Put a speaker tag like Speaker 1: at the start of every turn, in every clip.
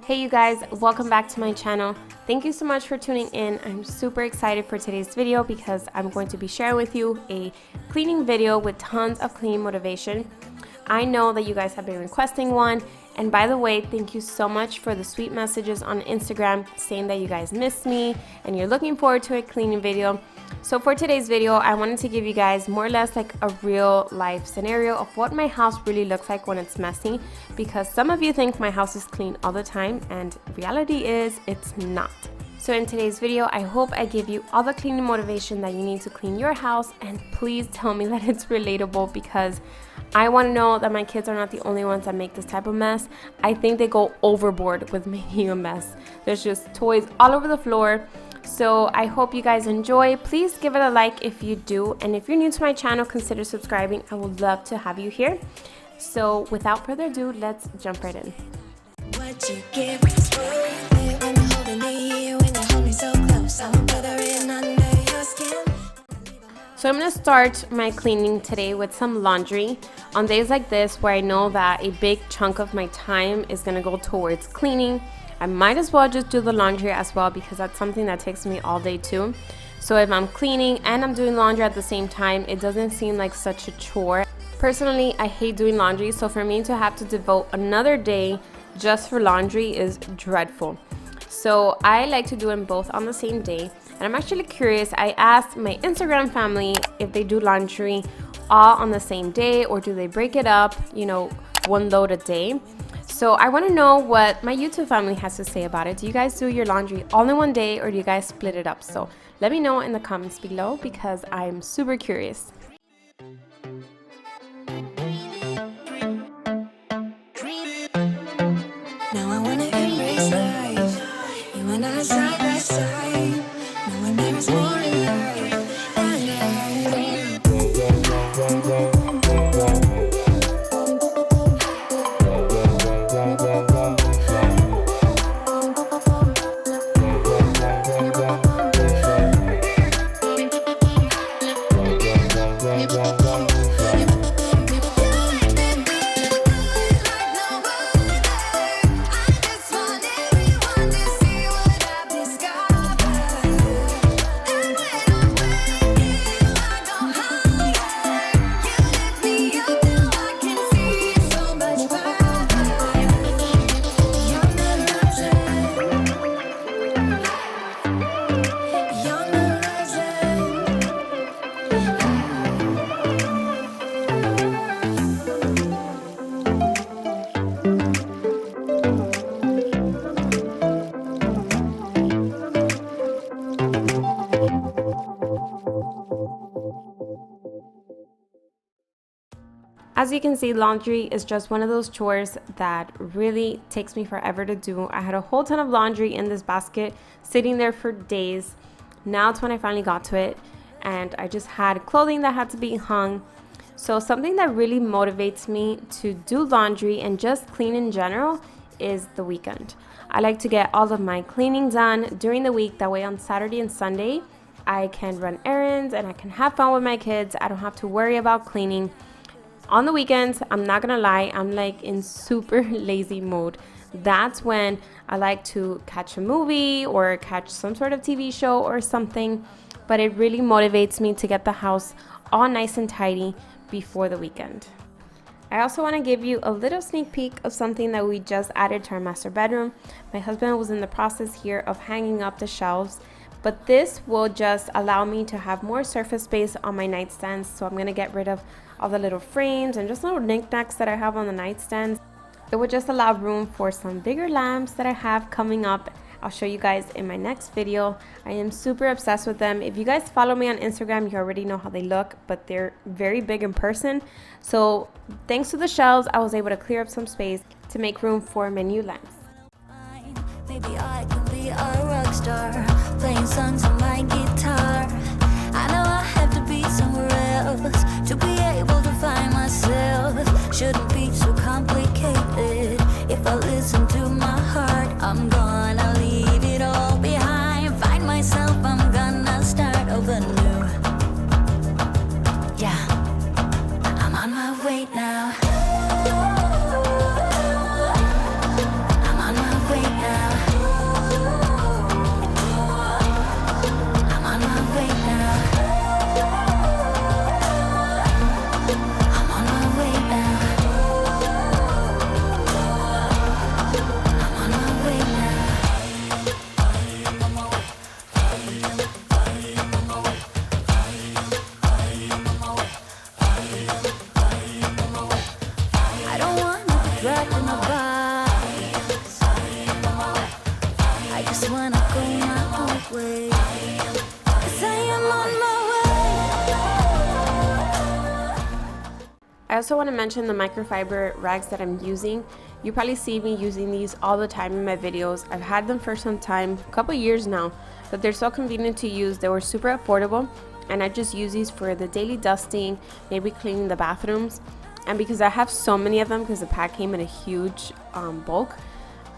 Speaker 1: Hey you guys, welcome back to my channel. Thank you so much for tuning in. I'm super excited for today's video because I'm going to be sharing with you a cleaning video with tons of cleaning motivation. I know that you guys have been requesting one, and by the way, thank you so much for the sweet messages on Instagram saying that you guys missed me and you're looking forward to a cleaning video. So for today's video, I wanted to give you guys more or less like a real life scenario of what my house really looks like when it's messy, because some of you think my house is clean all the time and reality is it's not. So in today's video, I hope I give you all the cleaning motivation that you need to clean your house, and please tell me that it's relatable because I want to know that my kids are not the only ones that make this type of mess. I think they go overboard with making a mess. There's just toys all over the floor. So I hope you guys enjoy. Please give it a like if you do, and if you're new to my channel, consider subscribing. I would love to have you here. So without further ado, let's jump right in. What you give is worth it when you're holding me, when you hold me so close, I'm withering under your skin. So I'm gonna start my cleaning today with some laundry. On days like this where I know that a big chunk of my time is gonna go towards cleaning, I might as well just do the laundry as well because that's something that takes me all day too. So if I'm cleaning and I'm doing laundry at the same time, it doesn't seem like such a chore. Personally, I hate doing laundry, so for me to have to devote another day just for laundry is dreadful. So I like to do them both on the same day. And I'm actually curious, I asked my Instagram family if they do laundry all on the same day or do they break it up, one load a day. So I want to know what my YouTube family has to say about it. Do you guys do your laundry all in one day or do you guys split it up? So let me know in the comments below because I'm super curious. Now I want to embrace life. You and I side by side. Knowing there is more in life. As you can see, laundry is just one of those chores that really takes me forever to do. I had a whole ton of laundry in this basket sitting there for days. Now it's when I finally got to it, and I just had clothing that had to be hung. So something that really motivates me to do laundry and just clean in general is the weekend. I like to get all of my cleaning done during the week. That way on Saturday and Sunday, I can run errands and I can have fun with my kids. I don't have to worry about cleaning. On the weekends, I'm not gonna lie, I'm like in super lazy mode. That's when I like to catch a movie or catch some sort of TV show or something, but it really motivates me to get the house all nice and tidy before the weekend. I also want to give you a little sneak peek of something that we just added to our master bedroom. My husband was in the process here of hanging up the shelves, but this will just allow me to have more surface space on my nightstands. So I'm going to get rid of all the little frames and just little knickknacks that I have on the nightstands. It would just allow room for some bigger lamps that I have coming up. I'll show you guys in my next video. I am super obsessed with them. If you guys follow me on Instagram, you already know how they look, but they're very big in person. So thanks to the shelves, I was able to clear up some space to make room for my new lamps. Maybe I can be a rock star, playing songs on my guitar. I know I have to be somewhere else to be able to find myself. Shouldn't be so complicated. If I listen to my heart, I'm gonna leave it all behind. Find myself, I'm gonna start over new. Yeah, I'm on my way now. I'm on my way now. I also want to mention the microfiber rags that I'm using. You probably see me using these all the time in my videos. I've had them for some time, a couple years now, but they're so convenient to use. They were super affordable, and I just use these for the daily dusting, maybe cleaning the bathrooms. And because I have so many of them, because the pack came in a huge bulk,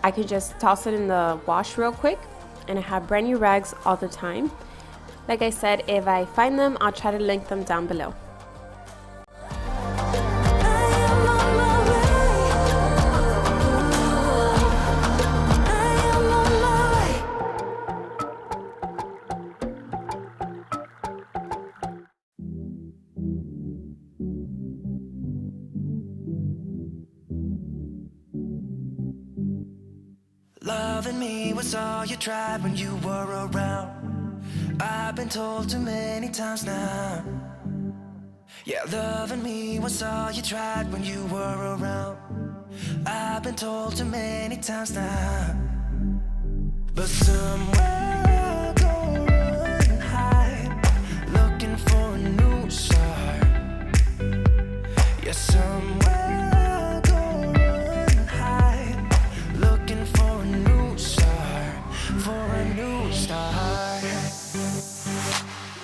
Speaker 1: I could just toss it in the wash real quick, and I have brand new rags all the time. Like I said, if I find them, I'll try to link them down below.
Speaker 2: Loving me was all you tried when you were around. I've been told too many times now. Yeah, loving me was all you tried when you were around. I've been told too many times now. But somewhere I'll go run and hide, looking for a new start. Yeah, somewhere I'll go run and hide, looking for a new start, for a new start.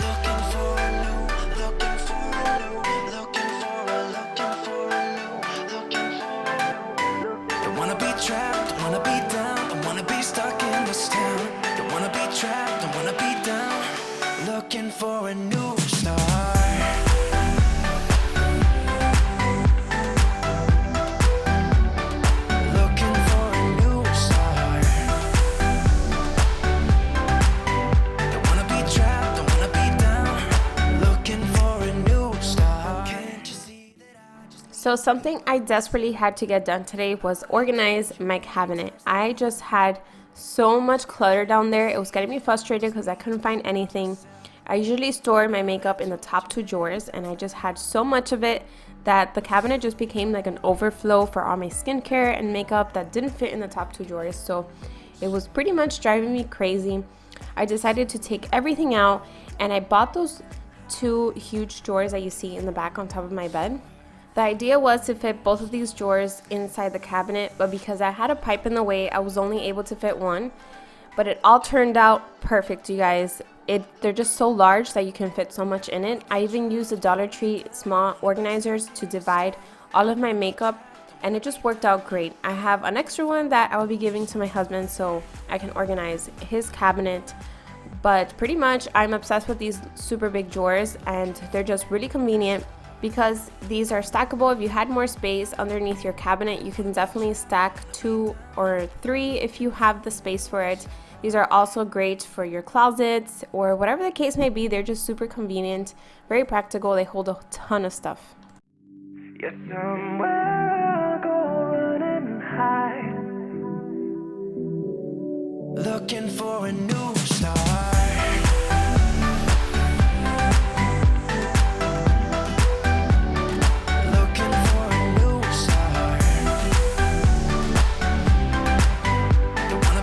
Speaker 2: Looking for a new, looking for a new, looking for a new. Don't wanna be trapped, don't wanna be down, don't wanna be stuck in this town. Don't wanna be trapped, don't wanna be down, looking for a new start.
Speaker 1: So something I desperately had to get done today was organize my cabinet. I just had so much clutter down there. It was getting me frustrated because I couldn't find anything. I usually store my makeup in the top 2 drawers, and I just had so much of it that the cabinet just became like an overflow for all my skincare and makeup that didn't fit in the top 2 drawers. So it was pretty much driving me crazy. I decided to take everything out, and I bought those 2 huge drawers that you see in the back on top of my bed. The idea was to fit both of these drawers inside the cabinet, but because I had a pipe in the way, I was only able to fit one. But it all turned out perfect, you guys. They're just so large that you can fit so much in it. I even used the Dollar Tree small organizers to divide all of my makeup, and it just worked out great. I have an extra one that I will be giving to my husband so I can organize his cabinet. But pretty much, I'm obsessed with these super big drawers, and they're just really convenient because these are stackable. If you had more space underneath your cabinet, you can definitely stack 2 or 3 if you have the space for it. These are also great for your closets or whatever the case may be. They're just super convenient, very practical. They hold a ton of stuff.
Speaker 2: Yeah, somewhere I'll go run and hide, looking for a new start. Don't wanna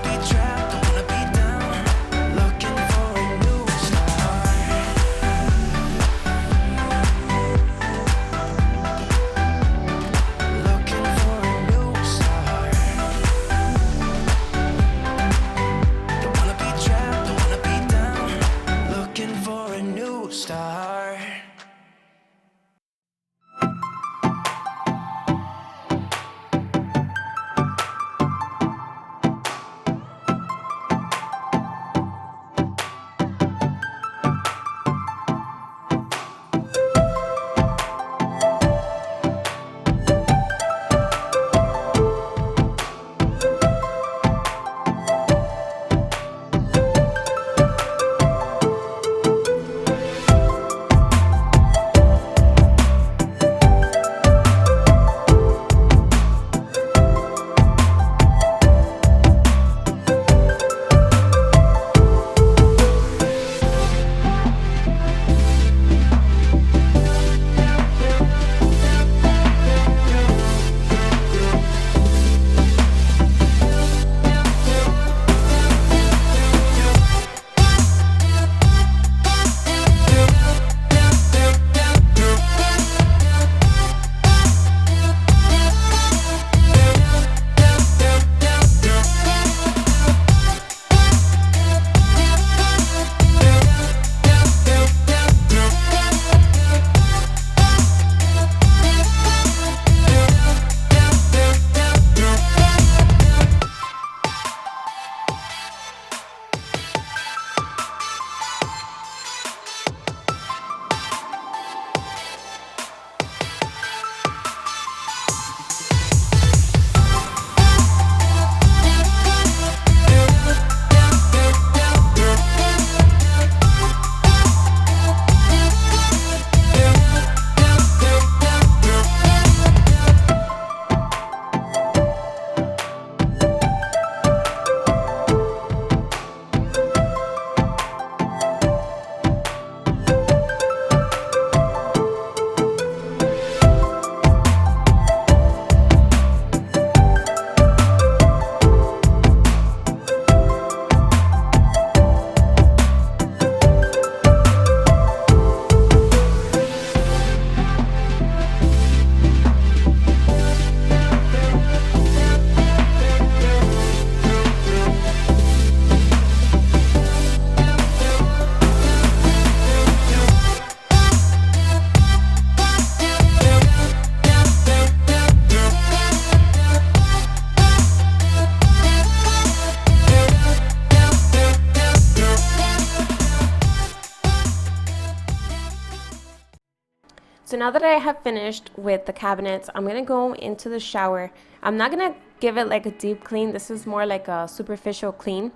Speaker 1: now that I have finished with the cabinets, I'm going to go into the shower. I'm not going to give it like a deep clean. This is more like a superficial clean.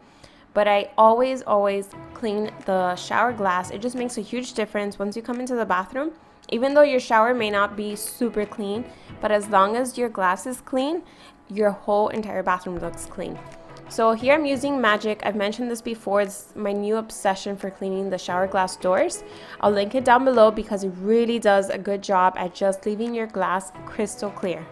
Speaker 1: But I always clean the shower glass. It just makes a huge difference once you come into the bathroom. Even though your shower may not be super clean, but as long as your glass is clean, your whole entire bathroom looks clean. So here I'm using Magic. I've mentioned this before. It's my new obsession for cleaning the shower glass doors. I'll link it down below because it really does a good job at just leaving your glass crystal clear.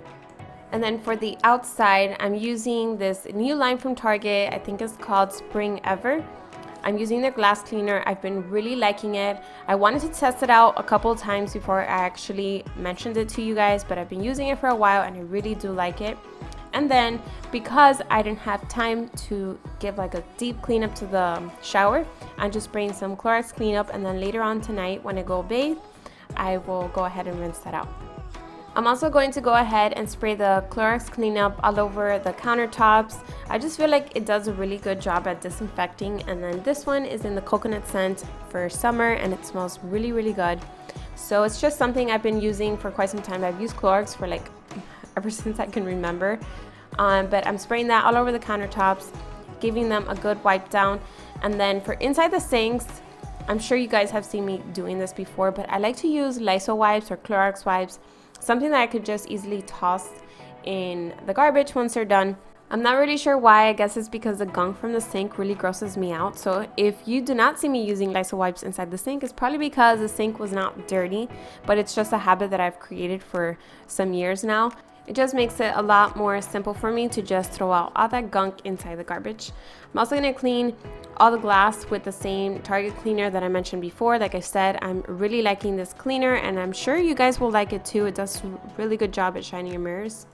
Speaker 1: And then for the outside, I'm using this new line from Target. I think it's called Spring Ever. I'm using their glass cleaner. I've been really liking it. I wanted to test it out a couple of times before I actually mentioned it to you guys, but I've been using it for a while and I really do like it. And then because I didn't have time to give like a deep cleanup to the shower, I'm just spraying some Clorox cleanup, and then later on tonight when I go bathe, I will go ahead and rinse that out. I'm also going to go ahead and spray the Clorox cleanup all over the countertops. I just feel like it does a really good job at disinfecting. And then this one is in the coconut scent for summer and it smells really good. So it's just something I've been using for quite some time. I've used Clorox for like ever since I can remember. But I'm spraying that all over the countertops, giving them a good wipe down. And then for inside the sinks, I'm sure you guys have seen me doing this before, but I like to use Lysol wipes or Clorox wipes. Something that I could just easily toss in the garbage once they're done. I'm not really sure why. I guess it's because the gunk from the sink really grosses me out. So if you do not see me using Lysol wipes inside the sink, it's probably because the sink was not dirty, but it's just a habit that I've created for some years now. It just makes it a lot more simple for me to just throw out all that gunk inside the garbage. I'm also going to clean all the glass with the same Target cleaner that I mentioned before. Like I said, I'm really liking this cleaner and I'm sure you guys will like it too. It does a really good job at shining your mirrors.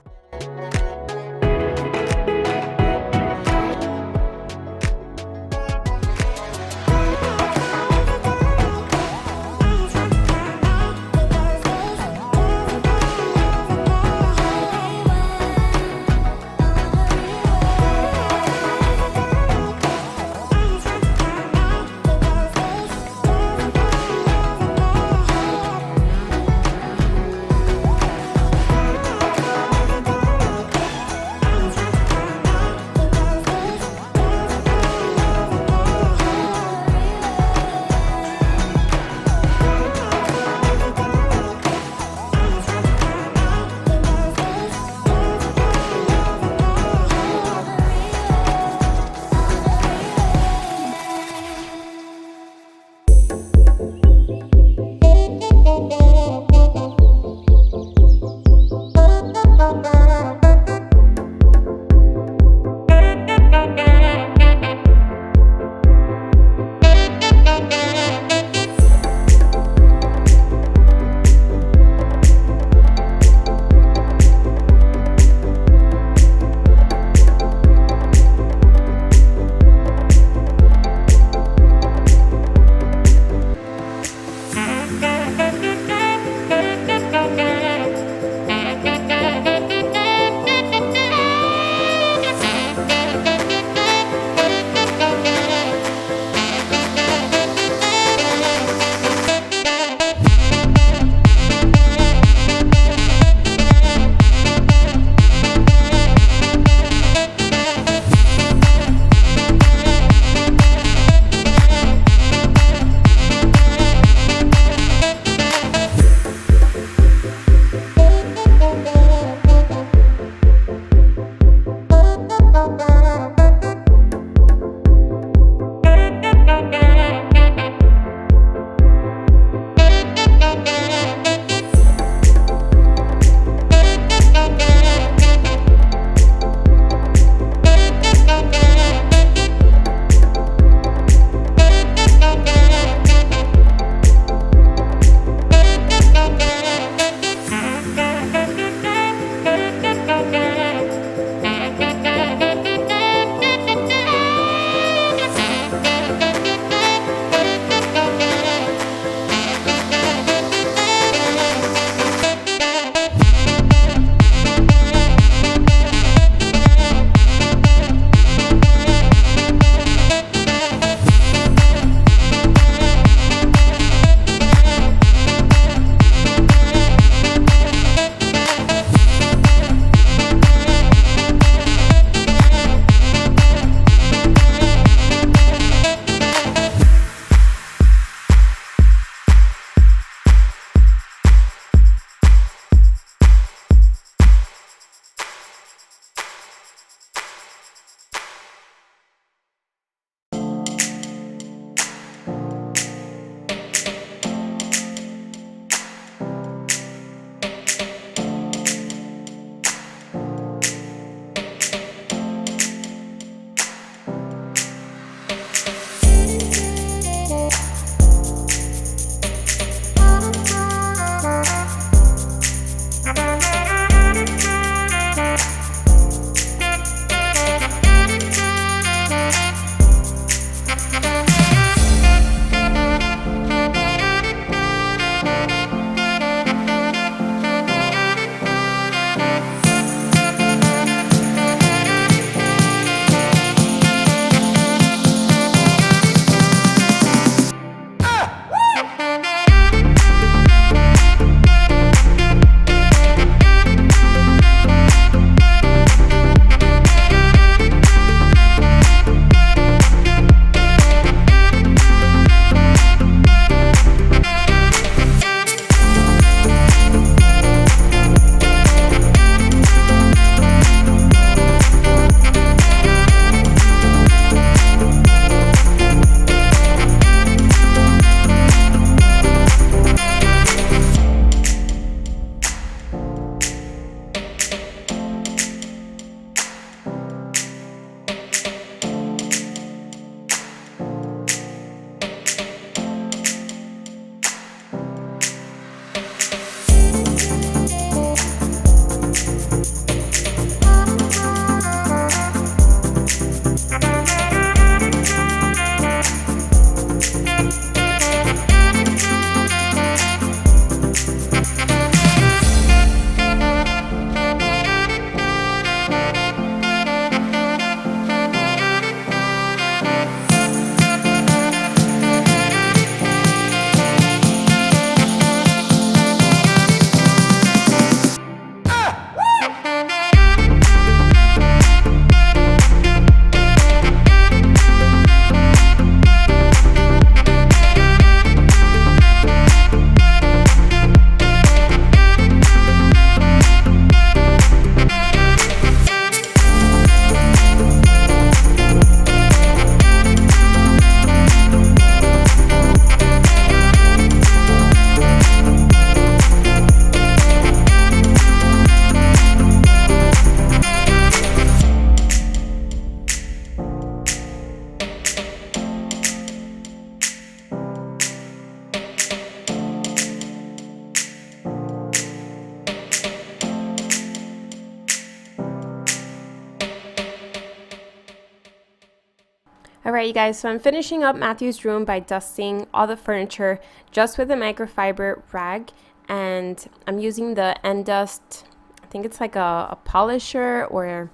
Speaker 1: All right, you guys, so I'm finishing up Matthew's room by dusting all the furniture just with a microfiber rag, and I'm using the End Dust. I think it's like a polisher or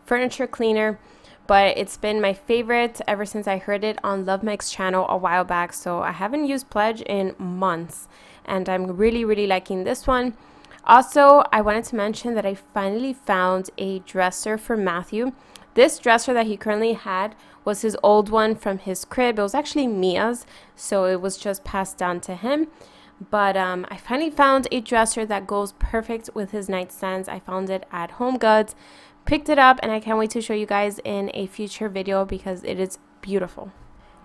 Speaker 1: furniture cleaner, but it's been my favorite ever since I heard it on Love Mike's channel a while back. So I haven't used Pledge in months, and I'm really liking this one. Also, I wanted to mention that I finally found a dresser for Matthew. This dresser that he currently had was his old one from his crib. It was actually Mia's, so it was just passed down to him. But I finally found a dresser that goes perfect with his nightstands. I found it at Home Goods, picked it up, and I can't wait to show you guys in a future video because it is beautiful.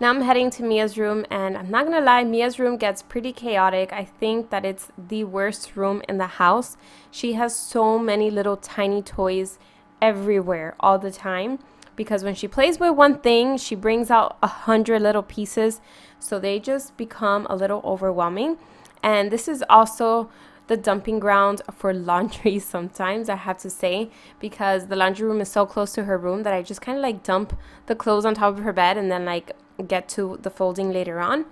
Speaker 1: Now I'm heading to Mia's room, and I'm not gonna lie, Mia's room gets pretty chaotic. I think that it's the worst room in the house. She has so many little tiny toys everywhere all the time, because when she plays with one thing, she brings out 100 little pieces, so they just become a little overwhelming. And this is also the dumping ground for laundry sometimes, I have to say, because the laundry room is so close to her room that I just kind of like dump the clothes on top of her bed and then like get to the folding later on.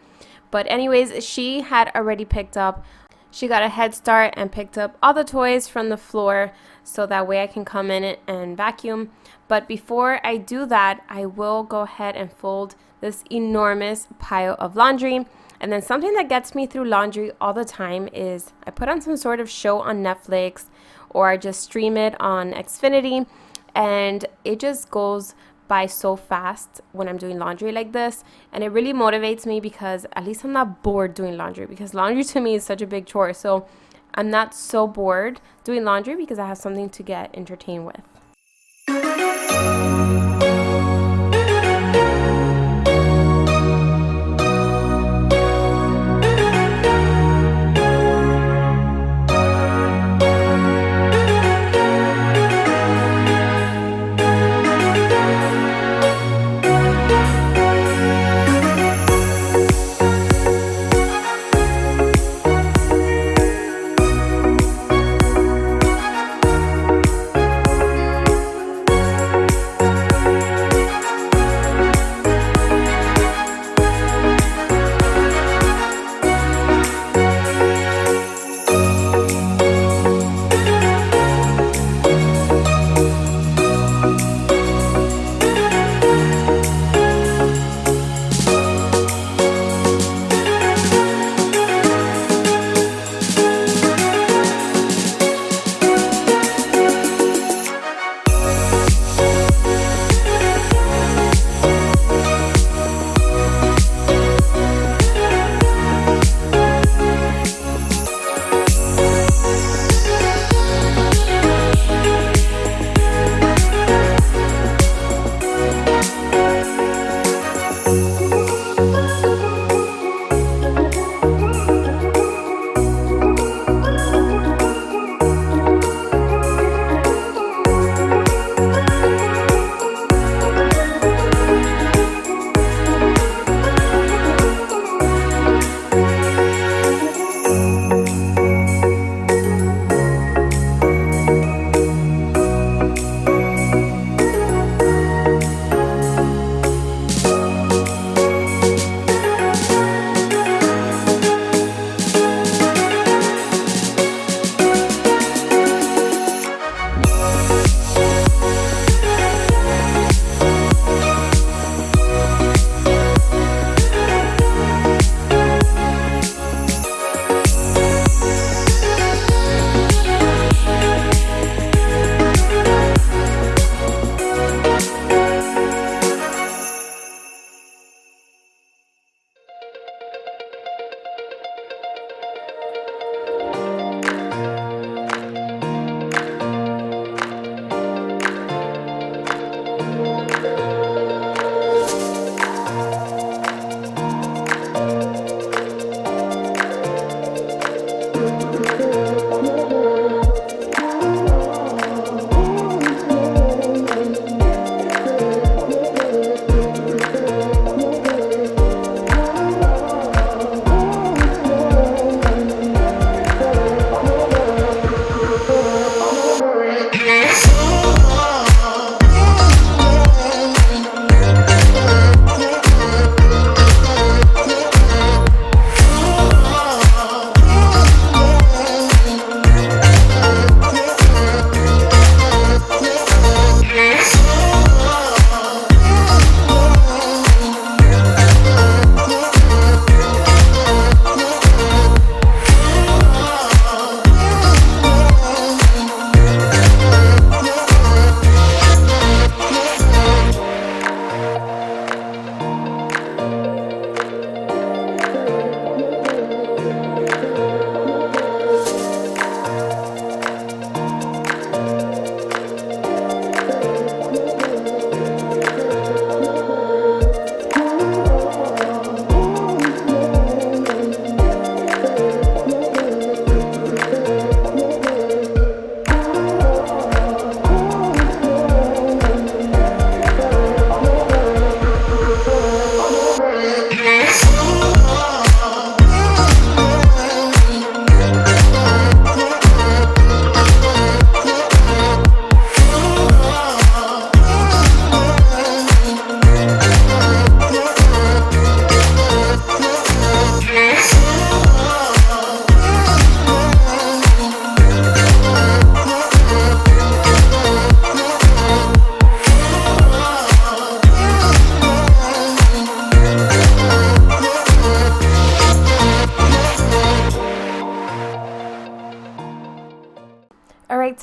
Speaker 1: But anyways, she had already picked up, she got a head start and picked up all the toys from the floor, so that way I can come in and vacuum. But before I do that, I will go ahead and fold this enormous pile of laundry. And then something that gets me through laundry all the time is I put on some sort of show on Netflix, or I just stream it on Xfinity, and it just goes by so fast when I'm doing laundry like this. And it really motivates me because at least I'm not bored doing laundry, because laundry to me is such a big chore. So I'm not so bored doing laundry because I have something to get entertained with.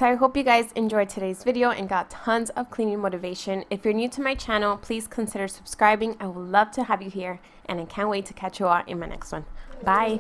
Speaker 1: So I hope you guys enjoyed today's video and got tons of cleaning motivation. If you're new to my channel, please consider subscribing. I would love to have you here, and I can't wait to catch you all in my next one. Bye.